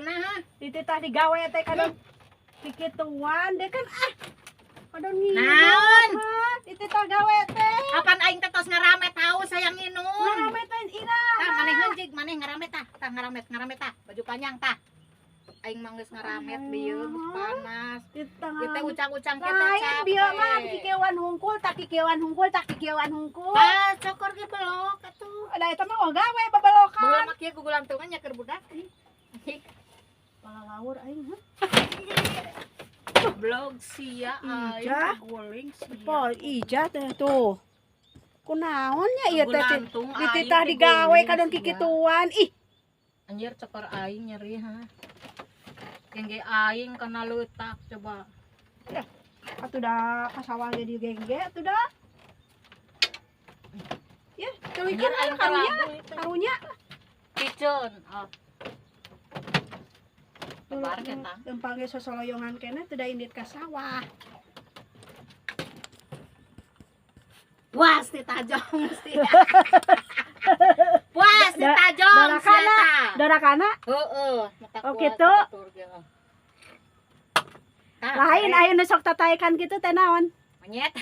nah ha. Itu tah digawe teh kadon kikituan deh kan kadon nginum. Naon? Itu tah gawe teh. Kapan aing teh tos ngarame tahu sayang nginum. Ngarame teh ira. Tah maneh heunjig maneh ngaramet tah. Tah ngaramet tah. Baju panjang tah. Aing mah geus ngaramet bieu panas. Kita ucang-ucang kita lain capek. bieu mah kikeuan hungkul tak kikeuan hungkul. Ah, cokor ge belok atuh. Da eta mah gawe babelokan. Baheula mah kieu gugulantungan nya keur budak. Pala lawur aing heuh. Blog sia Ija. aing guling sia. Po ija teh tuh. Kunaon nya ieu teh? Gugulantung aing Dititah digawe guling kadon sia. kikituan. Ih, Anjir cokor aing nyeri ha. Gengge aing kena leutak coba. atuh da kasawah ge di gengge atuh da. Ya, teuing Anjir aing karunya. Piceun. Oh. Tebar kita. Gempang ge sosoloyongan keneh teu da indit ka sawah. Puas ti tajong mesti. Puas ti tajong Darakana. Darakana. Heeh. Oh, kitu. Lain aya nu sok tataekan kitu teh naon? Monyet.